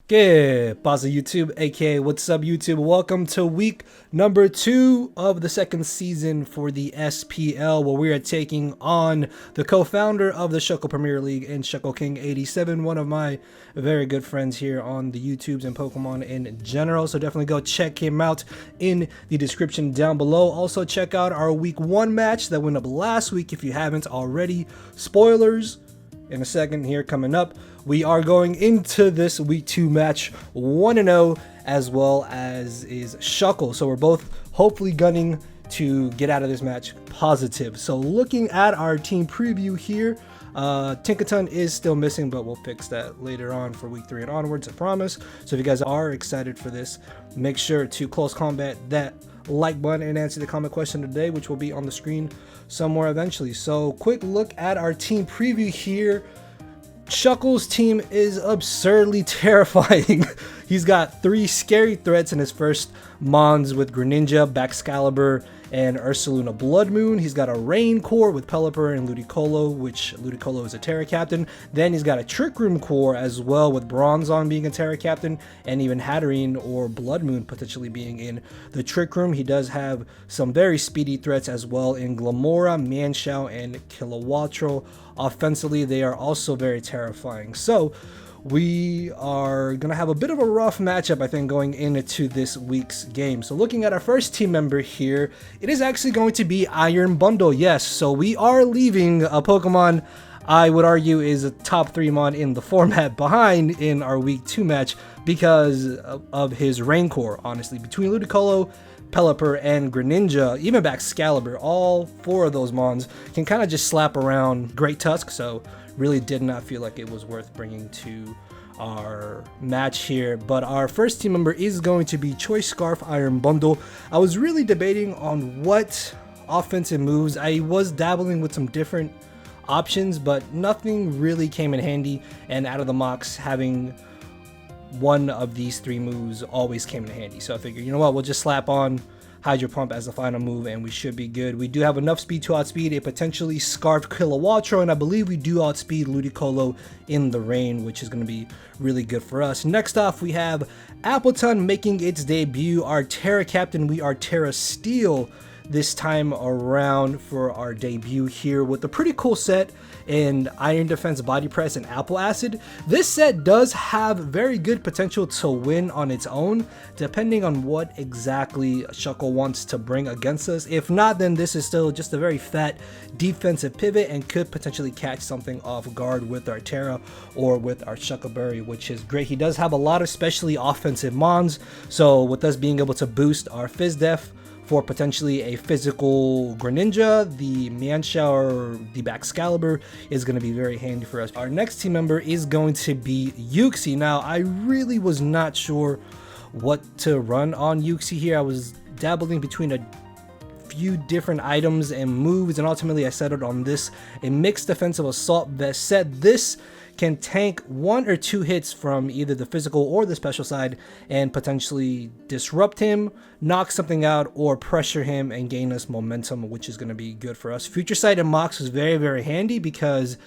¿Qué pasa, YouTube? AKA, what's up, YouTube? Welcome to week number 2 of the second season for the SPL, where we are taking on the co-founder of the Shuckle Premier League and Shuckle King 87, one of my very good friends here on the YouTubes and Pokemon in general. So definitely go check him out in the description down below. Also check out our week 1 match that went up last week if you haven't already. Spoilers in a second here coming up. We are going into this week 2 match 1-0, as well as is Shuckle. So we're both hopefully gunning to get out of this match positive. So looking at our team preview here, Tinkaton is still missing, but we'll fix that later on for week 3 and onwards, I promise. So if you guys are excited for this, make sure to close combat that like button and answer the comment question today, which will be on the screen somewhere eventually. So quick look at our team preview here. Shuckle's team is absurdly terrifying. He's got 3 scary threats in his first Mons with Greninja, Baxcalibur, and Ursaluna Blood Moon. He's got a Rain Core with Pelipper and Ludicolo, which Ludicolo is a Terra Captain. Then he's got a Trick Room Core as well, with Bronzong being a Terra Captain, and even Hatterene or Blood Moon potentially being in the Trick Room. He does have some very speedy threats as well in Glamora, Manshao, and Kilowattrel. Offensively, they are also very terrifying. So we are going to have a bit of a rough matchup, I think, going into this week's game. So looking at our first team member here, it is actually going to be Iron Bundle. Yes, so we are leaving a Pokemon I would argue is a top 3 mon in the format behind in our week 2 match because of his Rain Core, honestly. Between Ludicolo, Pelipper, and Greninja, even Baxcalibur, all 4 of those mons can kind of just slap around Great Tusk, so really did not feel like it was worth bringing to our match here. But our first team member is going to be Choice Scarf Iron Bundle. I was really debating on what offensive moves. I was dabbling with some different options, but nothing really came in handy, and out of the mocks, having one of these 3 moves always came in handy. So I figured, you know what, we'll just slap on Hydro Pump as the final move and we should be good. We do have enough speed to outspeed a potentially Scarfed Kilowattrel, and I believe we do outspeed Ludicolo in the rain, which is going to be really good for us. Next off, we have Appleton making its debut. Our Terra Captain, we are Terra Steel this time around for our debut here with a pretty cool set in Iron Defense, Body Press, and Apple Acid. This set does have very good potential to win on its own, depending on what exactly Shuckle wants to bring against us. If not, then this is still just a very fat defensive pivot and could potentially catch something off guard with our Terra or with our Shuckleberry, which is great. He does have a lot of specially offensive mons, so with us being able to boost our Fizz Def for potentially a physical Greninja, the Manshao or the Baxcalibur is going to be very handy for us. Our next team member is going to be Uxie. Now, I really was not sure what to run on Uxie here. I was dabbling between a few different items and moves, and ultimately I settled on this, a mixed defensive assault vest set. This can tank 1 or 2 hits from either the physical or the special side and potentially disrupt him, knock something out, or pressure him and gain us momentum, which is going to be good for us. Future Sight and Mox was very, very handy because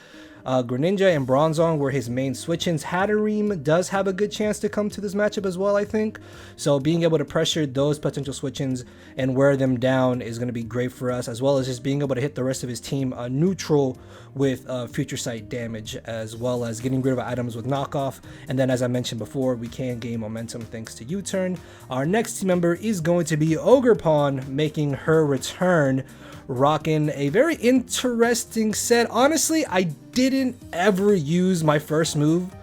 Greninja and Bronzong were his main switch-ins. Hatterene does have a good chance to come to this matchup as well, I think. So being able to pressure those potential switch-ins and wear them down is going to be great for us, as well as just being able to hit the rest of his team neutral with Future Sight damage, as well as getting rid of items with knockoff. And then, as I mentioned before, we can gain momentum thanks to U-turn. Our next team member is going to be Ogerpon making her return, rocking a very interesting set. Honestly, I didn't ever use my first move.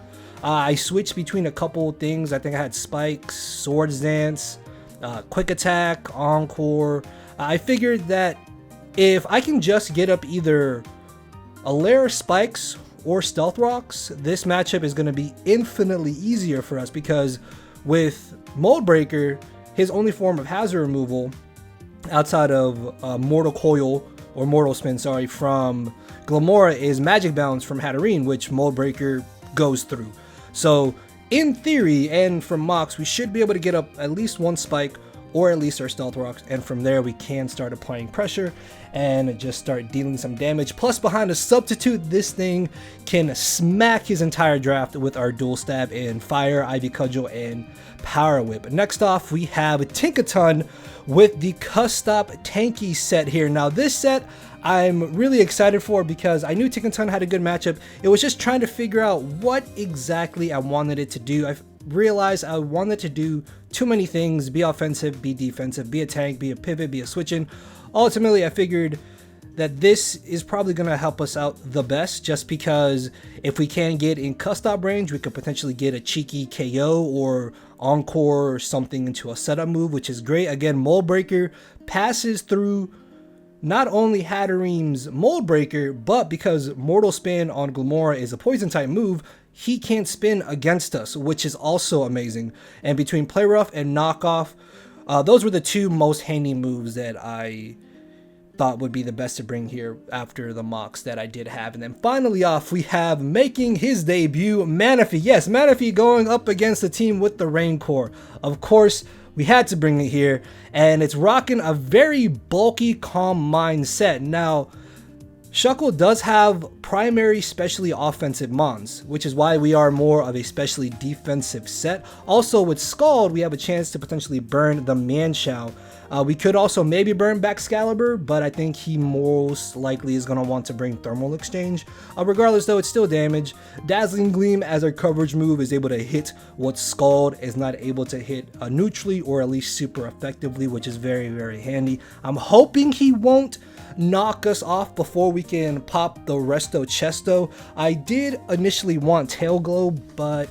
I switched between a couple things. I think I had Spikes, Swords Dance, Quick Attack, Encore. I figured that if I can just get up either a layer of Spikes or Stealth Rocks, this matchup is going to be infinitely easier for us, because with Mold Breaker, his only form of hazard removal outside of Mortal Coil or Mortal Spin, sorry, from Glamora is Magic Bounce from Hatterene, which Mold Breaker goes through. So in theory and from mocks, we should be able to get up at least 1 Spike or at least our Stealth Rocks, and from there we can start applying pressure and just start dealing some damage. Plus, behind a Substitute, this thing can smack his entire draft with our Dual Stab and Fire, Ivy Cudgel, and Power Whip. Next off, we have Tinkaton with the Custop Tanky set here. Now, this set I'm really excited for because I knew Tinkaton had a good matchup. It was just trying to figure out what exactly I wanted it to do. I realized I wanted to do too many things: be offensive, be defensive, be a tank, be a pivot, be a switch-in. Ultimately, I figured that this is probably going to help us out the best, just because if we can get in Custop range, we could potentially get a cheeky KO or Encore or something into a setup move, which is great. Again, Mold Breaker passes through not only Hatterim's Mold Breaker, but because Mortal Spin on Glimmora is a poison type move, he can't spin against us, which is also amazing. And between Play Rough and Knockoff, those were the two most handy moves that I thought would be the best to bring here after the mocks that I did have. And then finally off, we have making his debut, Manaphy. Yes, Manaphy going up against the team with the Rain Core. Of course, we had to bring it here, and it's rocking a very bulky Calm Mind set. Now, Shuckle does have primary specially offensive mons, which is why we are more of a specially defensive set. Also, with Scald, we have a chance to potentially burn the Manchow. We could also maybe burn Baxcalibur, but I think he most likely is going to want to bring Thermal Exchange. Regardless though, it's still damage. Dazzling Gleam as our coverage move is able to hit what Scald is not able to hit neutrally, or at least super effectively, which is very, very handy. I'm hoping he won't knock us off before we can pop the Resto Chesto. I did initially want Tail Glow, but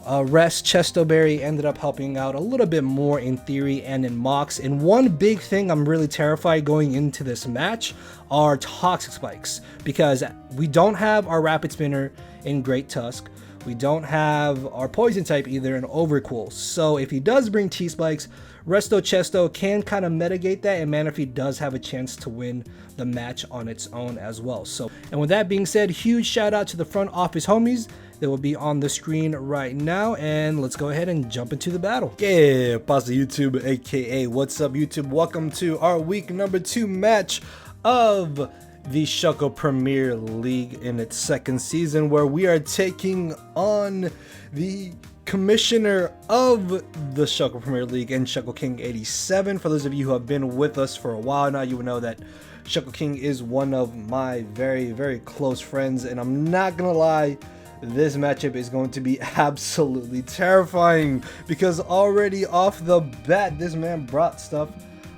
Rest Chesto Berry ended up helping out a little bit more in theory and in mocks. And one big thing I'm really terrified going into this match are Toxic Spikes, because we don't have our Rapid Spinner in Great Tusk. We don't have our Poison type either in Overcool. So if he does bring T-Spikes, Resto Chesto can kind of mitigate that, and Manaphy does have a chance to win the match on its own as well. So, and with that being said, huge shout out to the front office homies that will be on the screen right now, and let's go ahead and jump into the battle. Yeah, pasta YouTube, aka what's up YouTube? Welcome to our week number 2 match of the Shuckle Premier League in its second season, where we are taking on the commissioner of the Shuckle Premier League and Shuckle King 87. For those of you who have been with us for a while now, you would know that Shuckle King is one of my very, very close friends, and I'm not gonna lie, this matchup is going to be absolutely terrifying, because already off the bat, this man brought stuff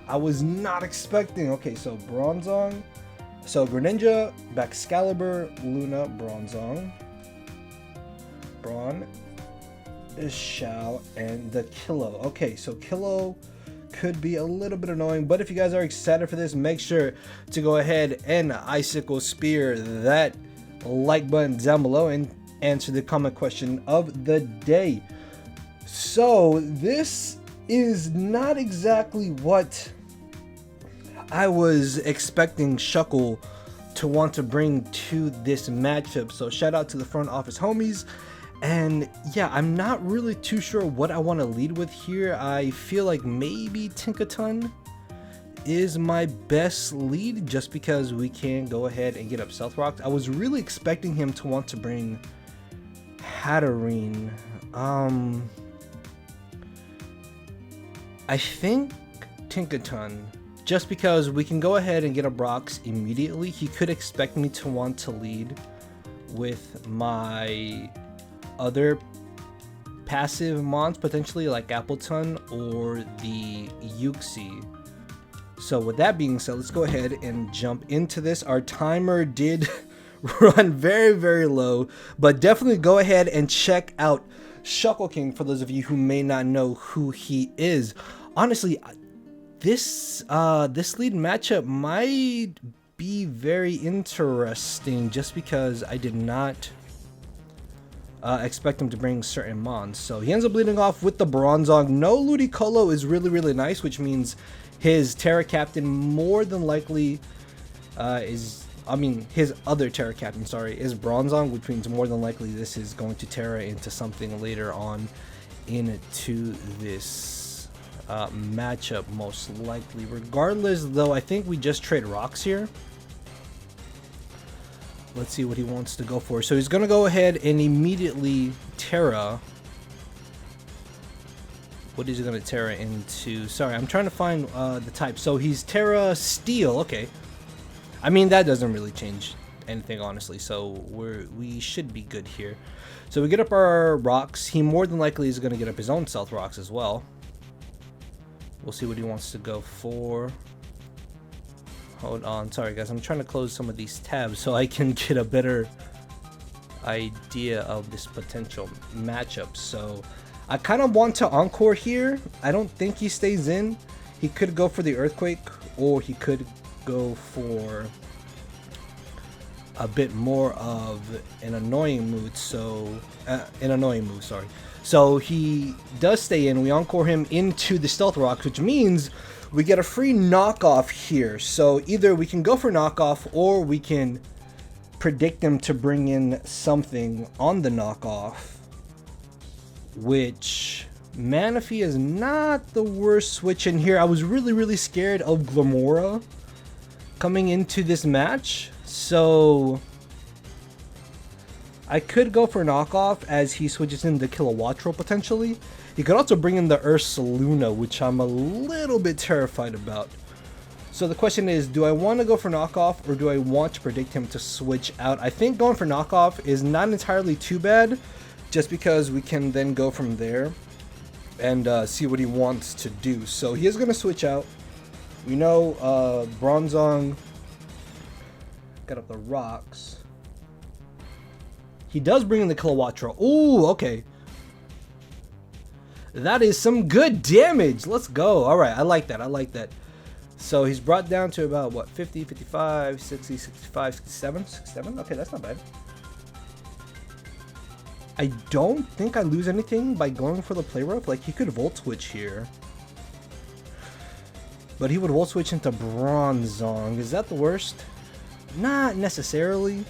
I was not expecting. Okay, so Bronzong, so Greninja, Baxcalibur, Luna, Bronzong, Brawn, Shao, and the Kilo. Okay, so Kilo could be a little bit annoying, but if you guys are excited for this, make sure to go ahead and Icicle Spear that like button down below and answer the comment question of the day. So this is not exactly what I was expecting Shuckle to want to bring to this matchup. So shout out to the front office homies. And yeah, I'm not really too sure what I want to lead with here. I feel like maybe Tinkaton is my best lead, just because we can go ahead and get up Stealth Rocked. I was really expecting him to want to bring Hatterene. I think Tinkaton, just because we can go ahead and get a Brox immediately. He could expect me to want to lead with my other passive mons, potentially like Appleton or the Uxie. So with that being said, let's go ahead and jump into this. Our timer did run very, very low, but definitely go ahead and check out Shuckle King for those of you who may not know who he is. Honestly, this lead matchup might be very interesting, just because I did not expect him to bring certain mons. So he ends up leading off with the Bronzong. No Ludicolo is really, really nice, which means his Terra Captain more than likely his other Terra Captain, is Bronzong, which means more than likely this is going to Terra into something later on into this matchup most likely. Regardless, though, I think we just trade rocks here. Let's see what he wants to go for. So he's going to go ahead and immediately Terra. What is he going to Terra into? Sorry, I'm trying to find the type. So he's Terra Steel. Okay. I mean, that doesn't really change anything, honestly. So we should be good here. So we get up our rocks. He more than likely is going to get up his own stealth rocks as well. We'll see what he wants to go for. Hold on. Sorry, guys. I'm trying to close some of these tabs so I can get a better idea of this potential matchup. So I kind of want to encore here. I don't think he stays in. He could go for the Earthquake, or he could go for a bit more of an annoying move. So sorry. So he does stay in. We encore him into the Stealth Rocks, which means we get a free knockoff here. So either we can go for knockoff, or we can predict him to bring in something on the knockoff, which Manaphy is not the worst switch in here. I was really scared of Glamora coming into this match, so I could go for knockoff as he switches in the Kilowattrel potentially. He could also bring in the Ursaluna, which I'm a little bit terrified about. So the question is, do I want to go for knockoff, or do I want to predict him to switch out? I think going for knockoff is not entirely too bad, just because we can then go from there and see what he wants to do. So he is going to switch out. We know Bronzong got up the rocks. He does bring in the Kilowattrel. Ooh, okay. That is some good damage. Let's go. All right, I like that. I like that. So he's brought down to about, what, 50, 55, 60, 65, 67? 67? Okay, that's not bad. I don't think I lose anything by going for the Play Rough. Like, he could Volt Switch here. But he would Volt Switch into Bronzong. Is that the worst? Not necessarily.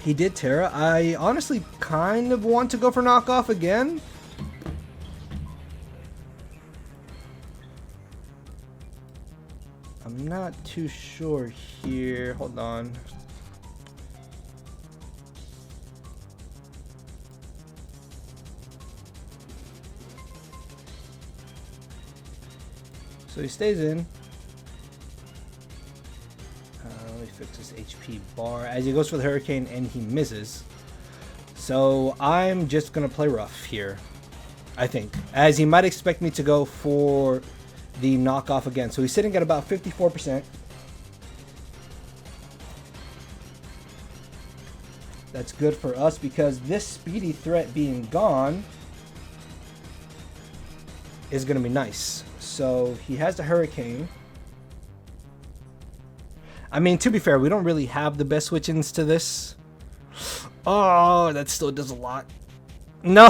He did Terra. I honestly kind of want to go for knockoff again. I'm not too sure here. Hold on. So he stays in. Let me fix this HP bar. As he goes for the Hurricane and he misses. So I'm just going to play rough here, I think. As he might expect me to go for the knockoff again. So he's sitting at about 54%. That's good for us because this speedy threat being gone is going to be nice. So he has the Hurricane. I mean, to be fair, we don't really have the best switch-ins to this. Oh, that still does a lot. No,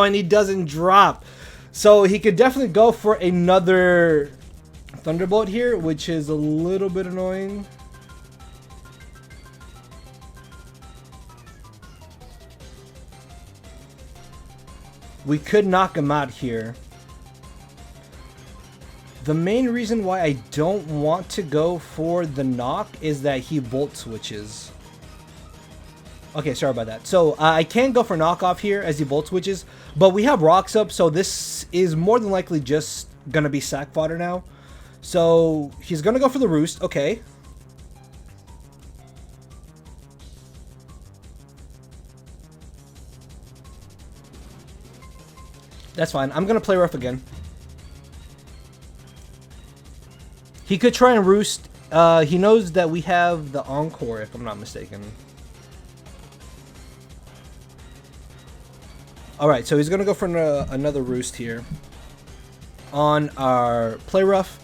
and he doesn't drop. So he could definitely go for another Thunderbolt here, which is a little bit annoying. We could knock him out here. The main reason why I don't want to go for the knock is that he Volt Switches. Okay, sorry about that. So I can go for knockoff here as he Volt Switches, but we have rocks up, so this is more than likely just gonna be sack fodder now. So he's gonna go for the Roost. Okay. That's fine. I'm gonna play rough again. He could try and Roost. He knows that we have the Encore, if I'm not mistaken. Alright, so he's going to go for another Roost here on our Play Rough.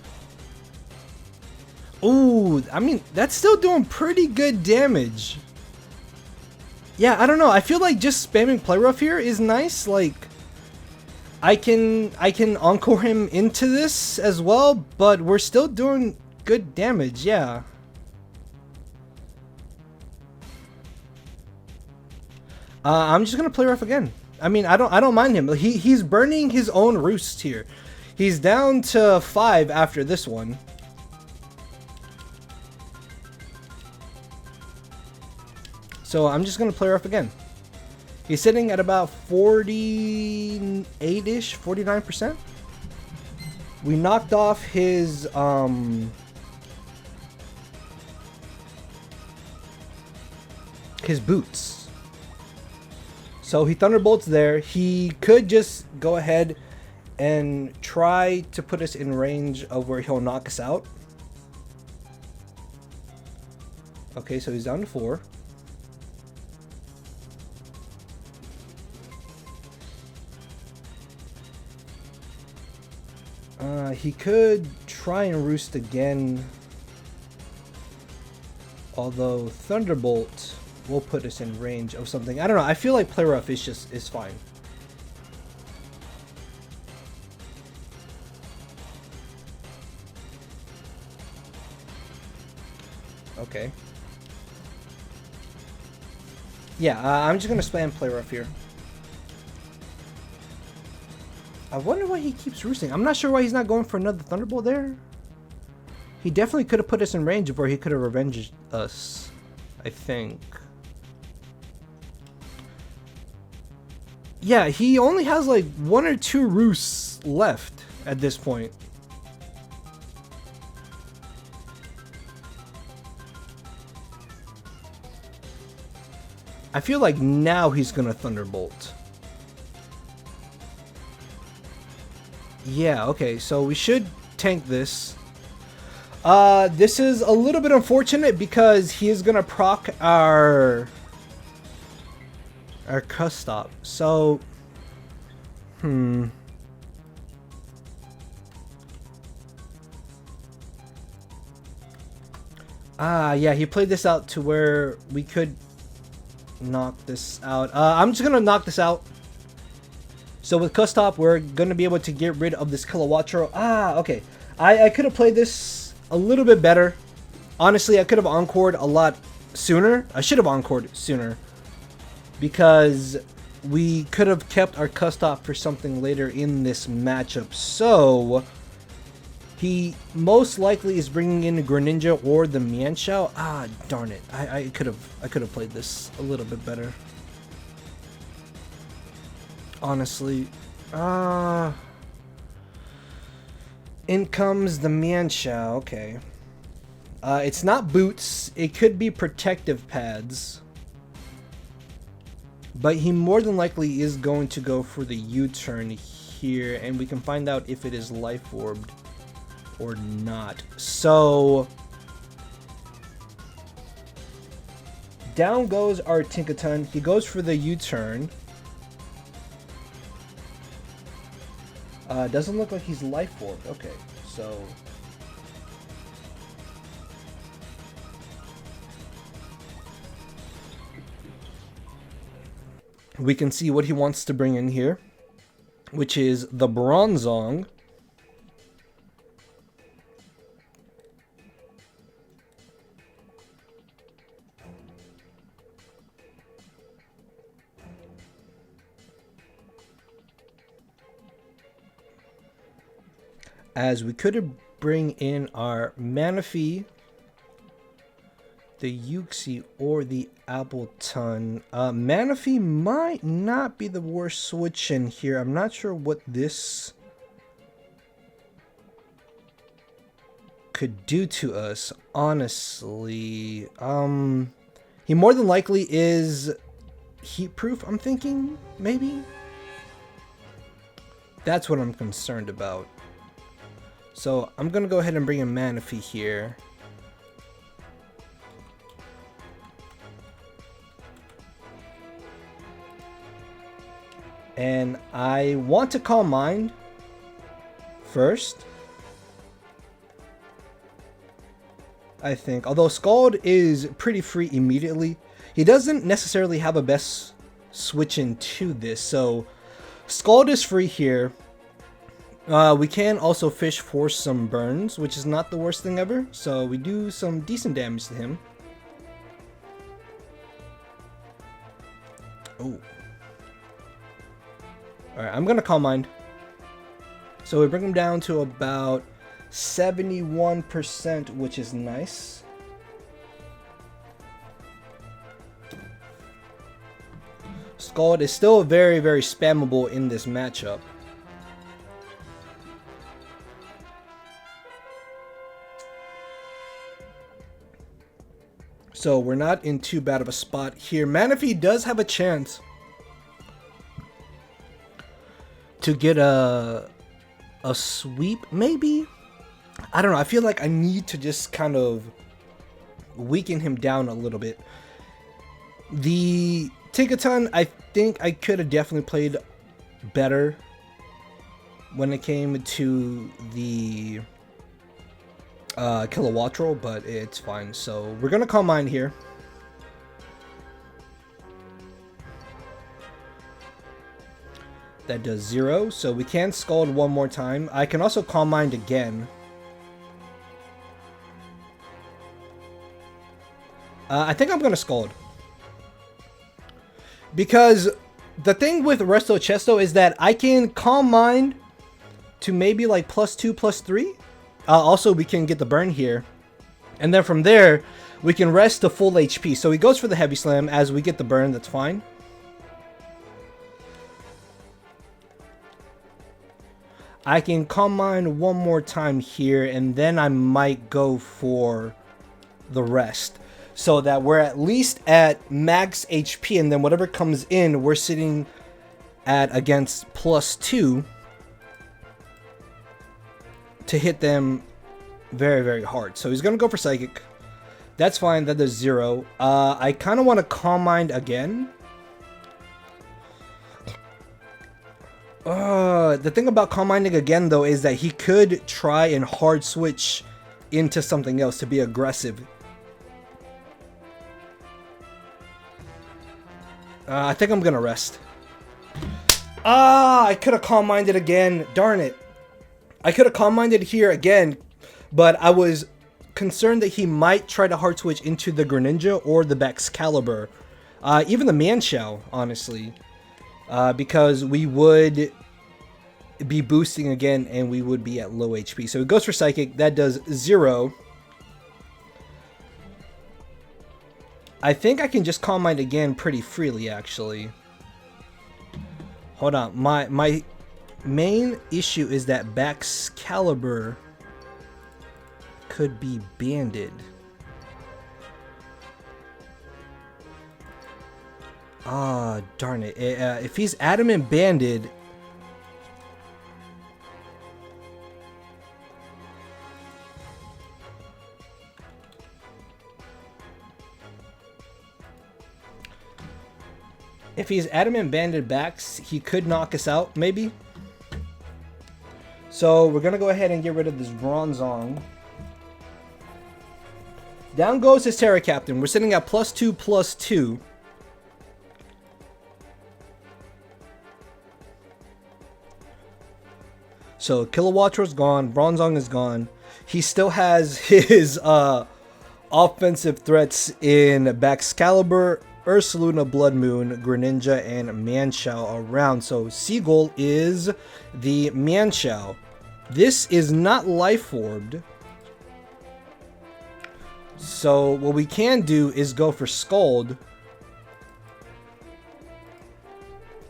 Ooh, I mean, that's still doing pretty good damage. Yeah, I don't know. I feel like just spamming Play Rough here is nice. Like, I can Encore him into this as well, but we're still doing good damage, yeah. I'm just going to Play Rough again. I mean, I don't mind him. He's burning his own roost here. He's down to 5 after this one. So I'm just gonna play her up again. He's sitting at about 48-ish, 49%. We knocked off his boots. So he thunderbolts there. He could just go ahead and try to put us in range of where he'll knock us out. Okay, so he's down to 4. He could try and roost again, although Thunderbolt will put us in range of something. I don't know. I feel like Play Rough is fine. Okay. Yeah, I'm just gonna spam Play Rough here. I wonder why he keeps roosting. I'm not sure why he's not going for another Thunderbolt there. He definitely could have put us in range of where he could have revenged us, I think. Yeah, he only has like 1 or 2 roosts left at this point. I feel like now he's gonna Thunderbolt. Yeah, okay, so we should tank this. This is a little bit unfortunate because he is gonna proc our Custop. So, yeah, he played this out to where we could knock this out. I'm just gonna knock this out. So with Custop, we're gonna be able to get rid of this Kilowattrel. Okay. I could have played this a little bit better. Honestly, I could have encored a lot sooner. I should have encored sooner, because we could have kept our Custop for something later in this matchup. So he most likely is bringing in the Greninja or the Mienshao. Darn it! I could have played this a little bit better. Honestly, in comes the Mienshao. Okay, it's not boots. It could be protective pads, but he more than likely is going to go for the U-turn here, and we can find out if it is life orbed or not. So down goes our Tinkaton. He goes for the U-turn. Doesn't look like he's life orbed. Okay, so we can see what he wants to bring in here, which is the Bronzong. As we could bring in our Manaphy, the Uxie, or the Appleton. Manaphy might not be the worst switch in here. I'm not sure what this could do to us, honestly. He more than likely is heat proof, I'm thinking, maybe? That's what I'm concerned about. So I'm gonna go ahead and bring in Manaphy here. And I want to Calm Mind first, I think. Although Scald is pretty free immediately, he doesn't necessarily have a best switch into this. So Scald is free here. We can also fish for some burns, which is not the worst thing ever. So we do some decent damage to him. Oh. Alright, I'm gonna Calm Mind. So we bring him down to about 71%, which is nice. Scald is still very, very spammable in this matchup. So we're not in too bad of a spot here. Manaphy does have a chance to get a sweep, maybe? I don't know. I feel like I need to just kind of weaken him down a little bit. The Tinkaton, I think I could have definitely played better when it came to the Kilowattrel, but it's fine. So we're gonna Calm Mind here. That does 0, so we can Scald one more time. I can also Calm Mind again. I think I'm gonna Scald. Because the thing with Resto Chesto is that I can Calm Mind to maybe like +2, +3. Also, we can get the burn here. And then from there, we can rest to full HP. So he goes for the Heavy Slam as we get the burn. That's fine. I can Calm Mind one more time here. And then I might go for the rest. So that we're at least at max HP. And then whatever comes in, we're sitting at against +2. To hit them very, very hard. So he's going to go for Psychic. That's fine. That does 0. I kind of want to Calm Mind again. The thing about Calm Minding again, though, is that he could try and hard switch into something else to be aggressive. I think I'm going to rest. I could have Calm Minded again. Darn it. I could have Calm Minded here again, but I was concerned that he might try to hard switch into the Greninja or the Baxcalibur. Even the Manchow, honestly. Because we would be boosting again and we would be at low HP. So he goes for Psychic. That does 0. I think I can just Calm Mind again pretty freely, actually. Hold on. My main issue is that Baxcalibur could be banded. Ah, darn it. If he's adamant banded, backs, he could knock us out, maybe. So we're gonna go ahead and get rid of this Bronzong. Down goes his Terra Captain. We're sitting at +2, +2. So Kilowattrel's gone, Bronzong is gone. He still has his offensive threats in Baxcalibur, Ursaluna, Blood Moon, Greninja, and Manchow around. So Seagull is the Manchow. This is not Life Orbed. So what we can do is go for Scald.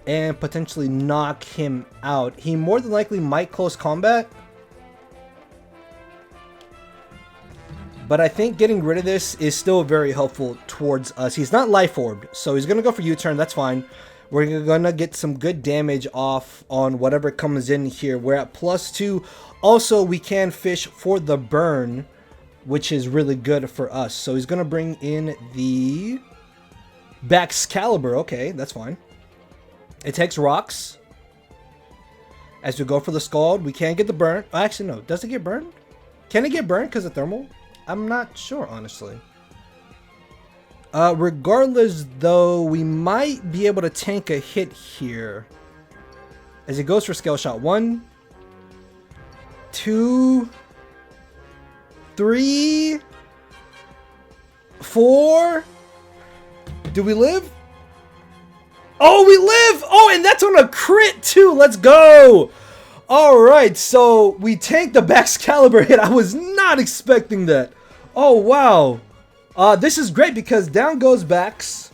And potentially knock him out. He more than likely might close combat. But I think getting rid of this is still very helpful towards us. He's not Life Orbed, so he's going to go for U-turn. That's fine. We're going to get some good damage off on whatever comes in here. We're at +2. Also, we can fish for the burn, which is really good for us. So he's going to bring in the Baxcalibur. Okay, that's fine. It takes rocks. As we go for the Scald, we can't get the burn. Actually, no. Does it get burned? Can it get burned because of thermal? I'm not sure, honestly. Regardless, though, we might be able to tank a hit here. As he goes for Scale Shot. 1, 2, 3, 4. Do we live? Oh, we live! Oh, and that's on a crit too. Let's go! Alright, so we tanked the Baxcalibur hit. I was not expecting that. Oh, wow. This is great because down goes Bax.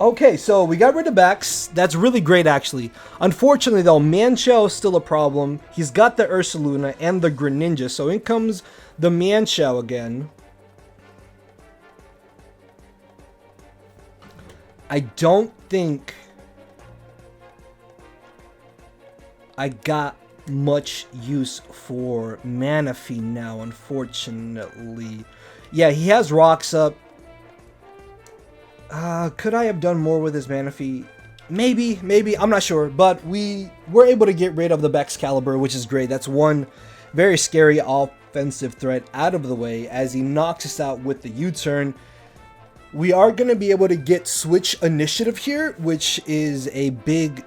Okay, so we got rid of Bax. That's really great, actually. Unfortunately, though, Manchow is still a problem. He's got the Ursaluna and the Greninja, so in comes the Manchow again. I don't think I got much use for Manaphy now, unfortunately. Yeah, he has rocks up. Could I have done more with his Manaphy? Maybe, I'm not sure. But we were able to get rid of the Baxcalibur, which is great. That's one very scary offensive threat out of the way as he knocks us out with the U-turn. We are going to be able to get switch initiative here, which is a big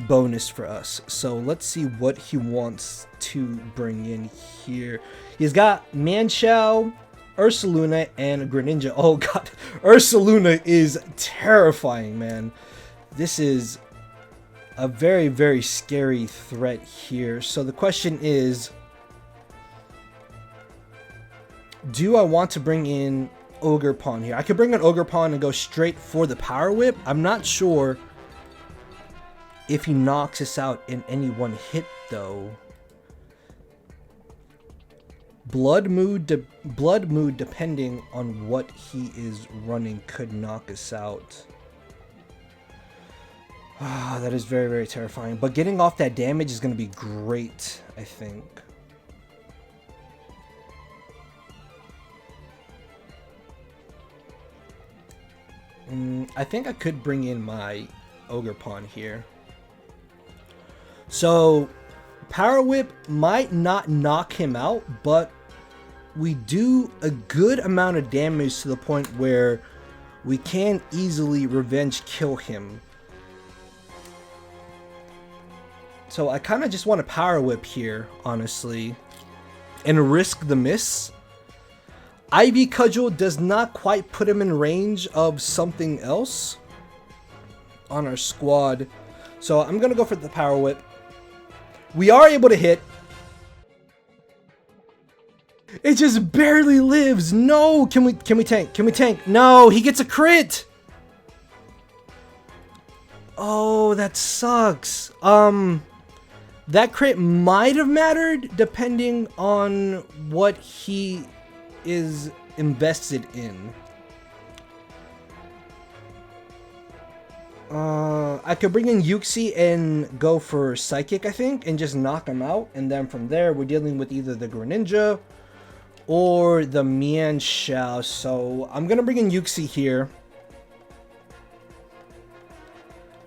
bonus for us. So let's see what he wants to bring in here. He's got Manchow, Ursaluna, and Greninja. Oh god, Ursaluna is terrifying, man. This is a very, very scary threat here. So the question is, do I want to bring in Ogerpon here? I could bring an Ogerpon and go straight for the Power Whip. I'm not sure if he knocks us out in any one hit, though. Blood Mood, depending on what he is running, could knock us out. Ah, that is very, very terrifying. But getting off that damage is going to be great, I think. I think I could bring in my Ogerpon here. So, Power Whip might not knock him out, but we do a good amount of damage to the point where we can easily revenge kill him. So I kind of just want to Power Whip here, honestly, and risk the miss. Ivy Cudgel does not quite put him in range of something else on our squad. So I'm going to go for the Power Whip. We are able to hit. It just barely lives. No, can we tank? Can we tank? No, he gets a crit. Oh, that sucks. That crit might have mattered depending on what he is invested in. I could bring in Yuxi and go for Psychic, I think, and just knock him out. And then from there, we're dealing with either the Greninja or the Mienshao. So I'm going to bring in Yuxi here.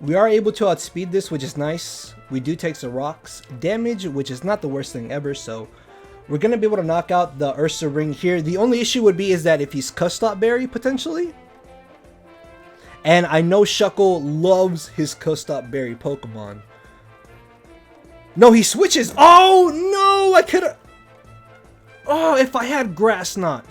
We are able to outspeed this, which is nice. We do take some rocks damage, which is not the worst thing ever. So we're going to be able to knock out the Ursa Ring here. The only issue would be is that if he's Custop Berry, potentially. And I know Shuckle loves his Custop Berry Pokemon. No, he switches. Oh, no, I could have. Oh, if I had Grass Knot.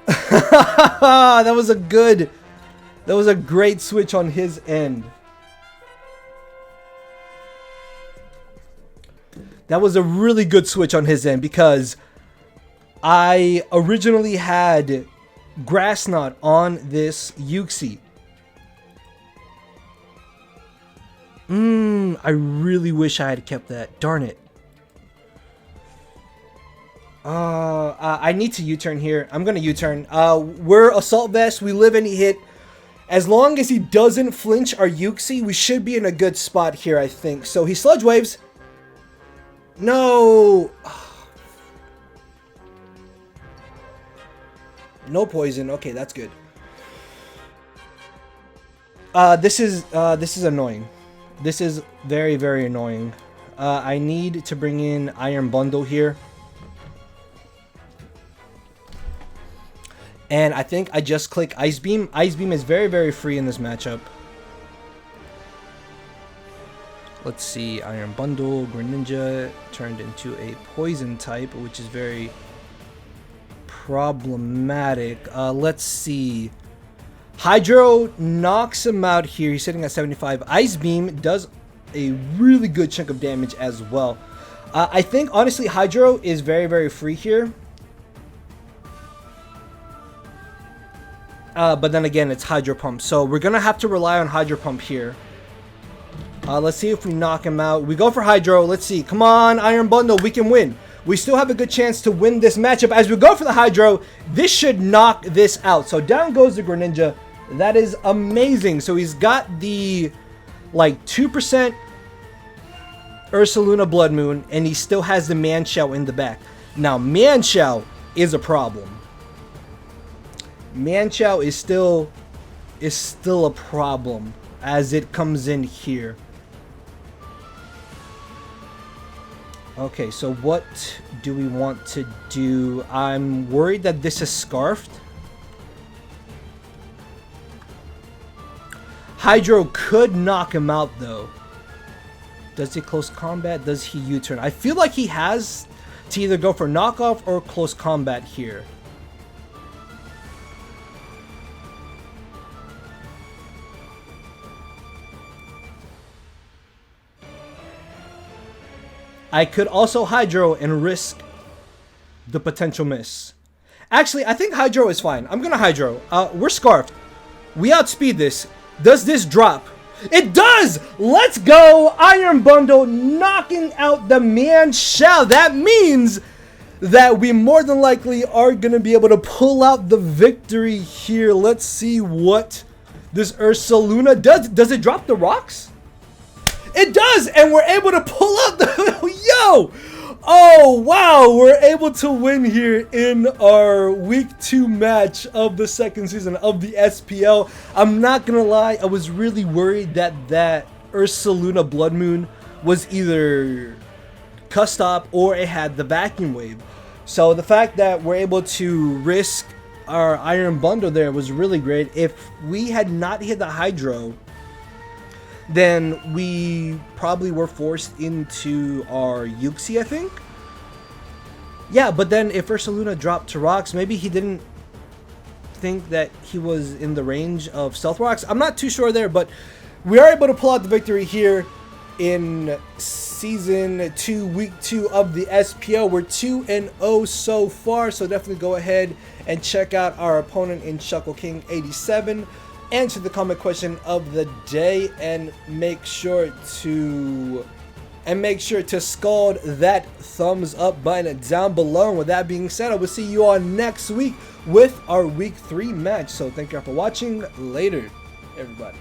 That was a great switch on his end. That was a really good switch on his end because I originally had Grass Knot on this Yuxi. I really wish I had kept that. Darn it. I need to U-turn here. I'm gonna U-turn. We're Assault Vest. We live any hit. As long as he doesn't flinch our Yuxi, we should be in a good spot here, I think. So he Sludge Waves. No. No poison. Okay, that's good. This is annoying. This is very, very annoying. I need to bring in Iron Bundle here. And I think I just click Ice Beam. Ice Beam is very, very free in this matchup. Let's see. Iron Bundle, Greninja turned into a Poison type, which is very problematic. Let's see. Hydro knocks him out here. He's sitting at 75. Ice Beam does a really good chunk of damage as well. I think, honestly, Hydro is very, very free here. But then again, it's Hydro Pump. So we're going to have to rely on Hydro Pump here. Let's see if we knock him out. We go for Hydro. Let's see. Come on, Iron Bundle. We can win. We still have a good chance to win this matchup. As we go for the Hydro, this should knock this out. So down goes the Greninja. That is amazing. So he's got the, like, 2% Ursaluna Blood Moon, and he still has the Manchow in the back. Now, Manchow is a problem. Manchow is still a problem as it comes in here. Okay, so what do we want to do? I'm worried that this is Scarfed. Hydro could knock him out though. Does he close combat? Does he U-turn? I feel like he has to either go for knockoff or close combat here. I could also Hydro and risk the potential miss. Actually, I think Hydro is fine. I'm gonna Hydro. We're Scarfed. We outspeed this. Does this drop? It does! Let's go! Iron Bundle knocking out the Manchow. That means that we more than likely are gonna be able to pull out the victory here. Let's see what this Ursaluna does. Does it drop the rocks? It does, and we're able to pull out the yo. Oh wow, we're able to win here in our week 2 match of the second season of the SPL. I'm not gonna lie, I was really worried that Ursaluna Blood Moon was either Custop or it had the Vacuum Wave. So the fact that we're able to risk our Iron Bundle there was really great. If we had not hit the Hydro, then we probably were forced into our Uxie, I think. Yeah, but then if Ursaluna dropped to rocks, maybe he didn't think that he was in the range of Stealth Rocks. I'm not too sure there, but we are able to pull out the victory here in Season 2, Week 2 of the SPL. We're 2-0 so far, so definitely go ahead and check out our opponent in Shuckle King 87. Answer the comment question of the day and make sure to scald that thumbs up button down below. And with that being said, I will see you all next week with our week 3 match. So thank you all for watching. Later, everybody.